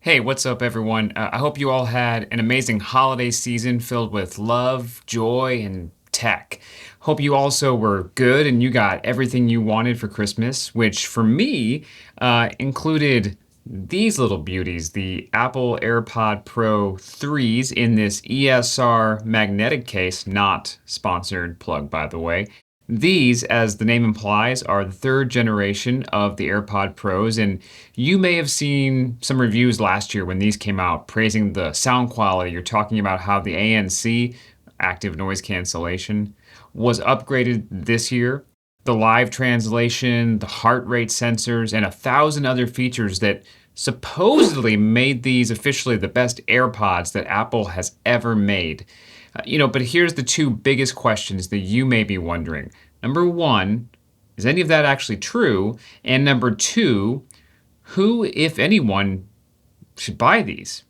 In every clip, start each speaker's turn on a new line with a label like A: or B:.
A: Hey, what's up, everyone? I hope you all had an amazing holiday season filled with love, joy, and tech. Hope you also were good and you got everything you wanted for Christmas, which for me included these little beauties, the Apple AirPod Pro 3s in this ESR magnetic case, not sponsored plug, by the way. These, as the name implies, are the third generation of the AirPod Pros, and you may have seen some reviews last year when these came out praising the sound quality. You're talking about how the ANC, active noise cancellation, was upgraded this year. The live translation, the heart rate sensors, and 1,000 other features that supposedly made these officially the best AirPods that Apple has ever made. But here's the two biggest questions that you may be wondering. Number one, is any of that actually true? And number two, who, if anyone, should buy these?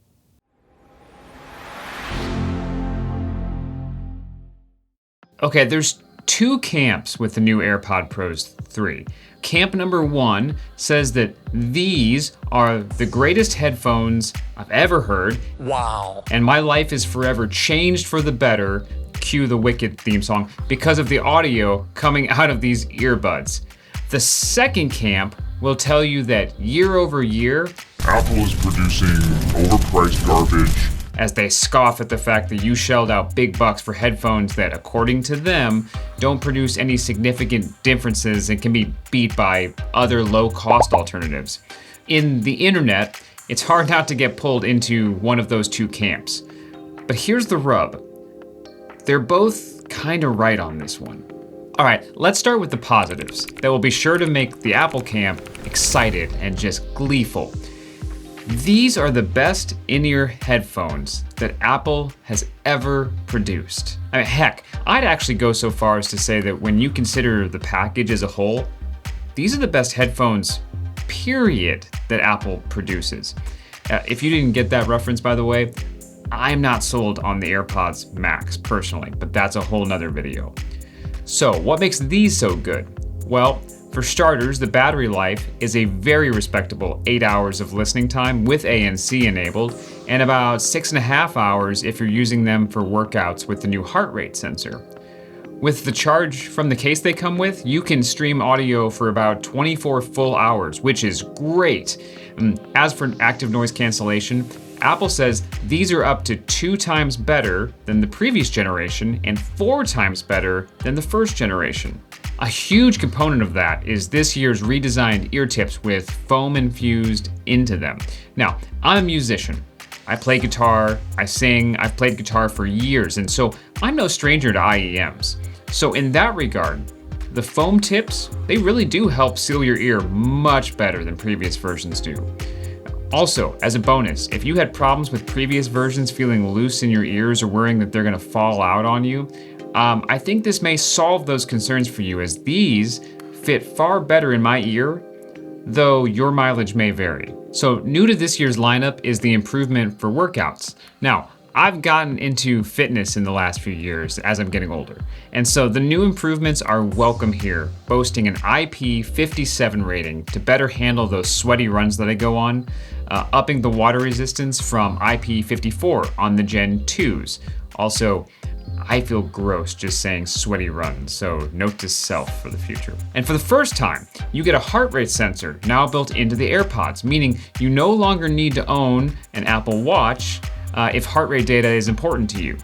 A: Okay, there's two camps with the new AirPod Pros 3. Camp number one says that these are the greatest headphones I've ever heard.
B: Wow.
A: And my life is forever changed for the better, cue the Wicked theme song, because of the audio coming out of these earbuds. The second camp will tell you that year over year,
C: Apple is producing overpriced garbage.
A: As they scoff at the fact that you shelled out big bucks for headphones that, according to them, don't produce any significant differences and can be beat by other low-cost alternatives. In the internet, it's hard not to get pulled into one of those two camps. But here's the rub. They're both kind of right on this one. All right, let's start with the positives that will be sure to make the Apple camp excited and just gleeful. These are the best in-ear headphones that Apple has ever produced. I mean, heck, I'd actually go so far as to say that when you consider the package as a whole, these are the best headphones, period, that Apple produces. If you didn't get that reference, by the way, I'm not sold on the AirPods Max personally, but that's a whole nother video. So what makes these so good? Well, for starters, the battery life is a very respectable 8 hours of listening time with ANC enabled, and about 6.5 hours if you're using them for workouts with the new heart rate sensor. With the charge from the case they come with, you can stream audio for about 24 full hours, which is great. As for active noise cancellation, Apple says these are up to 2 times better than the previous generation and 4 times better than the first generation. A huge component of that is this year's redesigned ear tips with foam infused into them. Now, I'm a musician. I play guitar, I sing, I've played guitar for years, and so I'm no stranger to IEMs. So in that regard, the foam tips, they really do help seal your ear much better than previous versions do. Also, as a bonus, if you had problems with previous versions feeling loose in your ears or worrying that they're gonna fall out on you, I think this may solve those concerns for you, as these fit far better in my ear, though your mileage may vary. So new to this year's lineup is the improvement for workouts. Now, I've gotten into fitness in the last few years as I'm getting older, and so the new improvements are welcome here, boasting an IP57 rating to better handle those sweaty runs that I go on, upping the water resistance from IP54 on the Gen 2s. Also, I feel gross just saying sweaty runs, so note to self for the future. And for the first time, you get a heart rate sensor now built into the AirPods, meaning you no longer need to own an Apple Watch if heart rate data is important to you.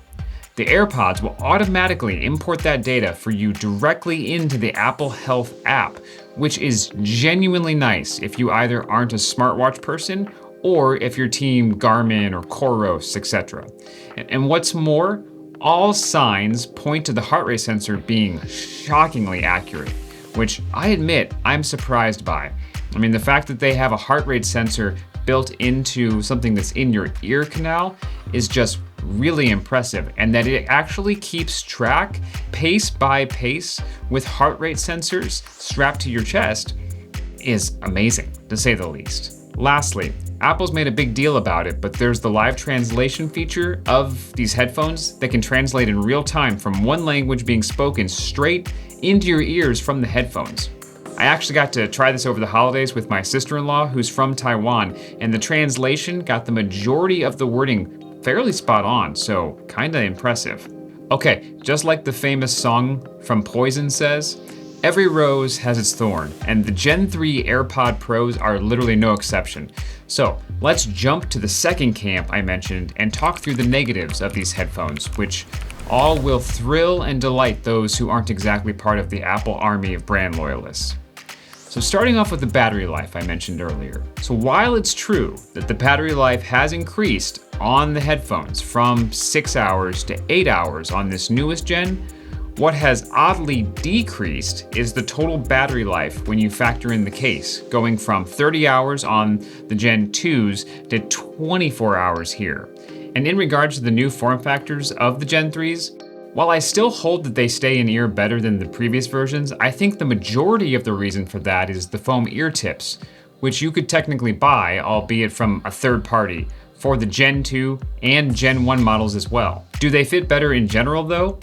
A: The AirPods will automatically import that data for you directly into the Apple Health app, which is genuinely nice if you either aren't a smartwatch person or if you're team Garmin or Coros, etc. And what's more, all signs point to the heart rate sensor being shockingly accurate, which I admit I'm surprised by. I mean, the fact that they have a heart rate sensor built into something that's in your ear canal is just really impressive, and that it actually keeps track pace by pace with heart rate sensors strapped to your chest is amazing, to say the least. Lastly, Apple's made a big deal about it, but there's the live translation feature of these headphones that can translate in real time from one language being spoken straight into your ears from the headphones. I actually got to try this over the holidays with my sister-in-law who's from Taiwan, and the translation got the majority of the wording fairly spot on, so kinda impressive. Okay, just like the famous song from Poison says, every rose has its thorn, and the Gen 3 AirPod Pros are literally no exception. So let's jump to the second camp I mentioned and talk through the negatives of these headphones, which all will thrill and delight those who aren't exactly part of the Apple army of brand loyalists. So starting off with the battery life I mentioned earlier. So while it's true that the battery life has increased on the headphones from 6 hours to 8 hours on this newest gen, what has oddly decreased is the total battery life when you factor in the case, going from 30 hours on the Gen 2s to 24 hours here. And in regards to the new form factors of the Gen 3s, while I still hold that they stay in ear better than the previous versions, I think the majority of the reason for that is the foam ear tips, which you could technically buy, albeit from a third party, for the Gen 2 and Gen 1 models as well. Do they fit better in general though?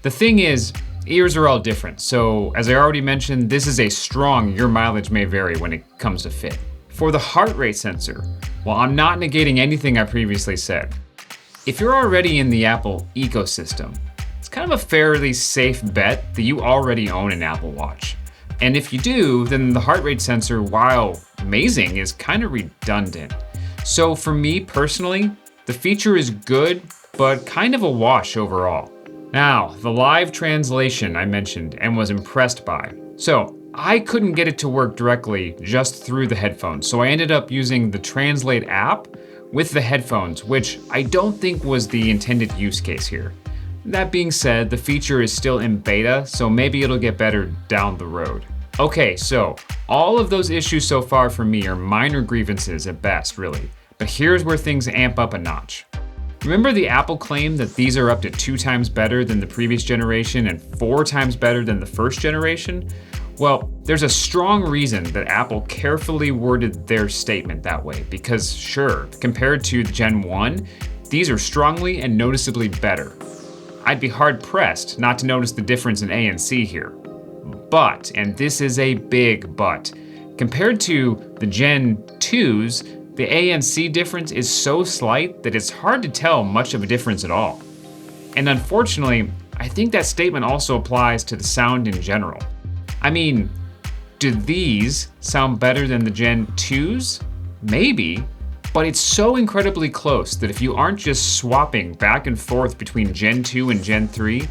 A: The thing is, ears are all different, so as I already mentioned, this is a strong your mileage may vary when it comes to fit. For the heart rate sensor, well, I'm not negating anything I previously said. If you're already in the Apple ecosystem, it's kind of a fairly safe bet that you already own an Apple Watch. And if you do, then the heart rate sensor, while amazing, is kind of redundant. So for me personally, the feature is good, but kind of a wash overall. Now, the live translation I mentioned and was impressed by. So I couldn't get it to work directly just through the headphones, so I ended up using the Translate app with the headphones, which I don't think was the intended use case here. That being said, the feature is still in beta, so maybe it'll get better down the road. Okay, so all of those issues so far for me are minor grievances at best, really. But here's where things amp up a notch. Remember the Apple claim that these are up to 2 times better than the previous generation and 4 times better than the first generation? Well, there's a strong reason that Apple carefully worded their statement that way, because sure, compared to the Gen 1, these are strongly and noticeably better. I'd be hard pressed not to notice the difference in ANC here. But, and this is a big but, compared to the Gen 2s, the ANC difference is so slight that it's hard to tell much of a difference at all. And unfortunately, I think that statement also applies to the sound in general. I mean, do these sound better than the Gen 2s? Maybe, but it's so incredibly close that if you aren't just swapping back and forth between Gen 2 and Gen 3,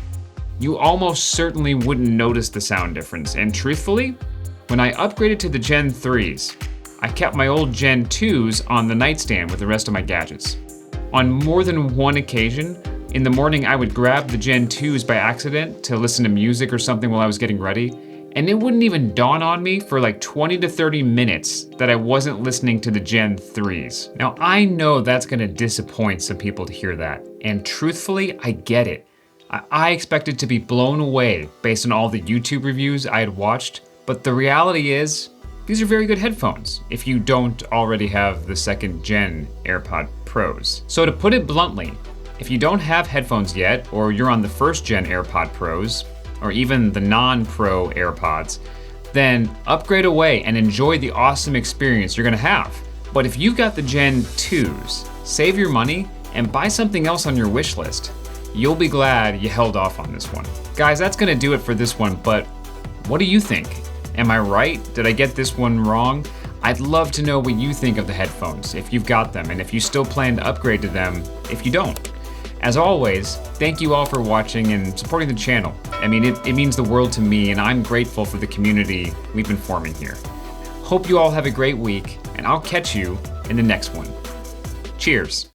A: you almost certainly wouldn't notice the sound difference. And truthfully, when I upgraded to the Gen 3s, I kept my old Gen 2s on the nightstand with the rest of my gadgets. On more than one occasion, in the morning I would grab the Gen 2s by accident to listen to music or something while I was getting ready, and it wouldn't even dawn on me for like 20 to 30 minutes that I wasn't listening to the Gen 3s. Now I know that's gonna disappoint some people to hear that, and truthfully, I get it. I expected to be blown away based on all the YouTube reviews I had watched, but the reality is, these are very good headphones if you don't already have the second gen AirPod Pros. So to put it bluntly, if you don't have headphones yet, or you're on the first gen AirPod Pros, or even the non-Pro AirPods, then upgrade away and enjoy the awesome experience you're gonna have. But if you've got the Gen 2s, save your money and buy something else on your wish list. You'll be glad you held off on this one. Guys, that's gonna do it for this one, but what do you think? Am I right? Did I get this one wrong? I'd love to know what you think of the headphones, if you've got them, and if you still plan to upgrade to them if you don't. As always, thank you all for watching and supporting the channel. I mean, it means the world to me, and I'm grateful for the community we've been forming here. Hope you all have a great week, and I'll catch you in the next one. Cheers.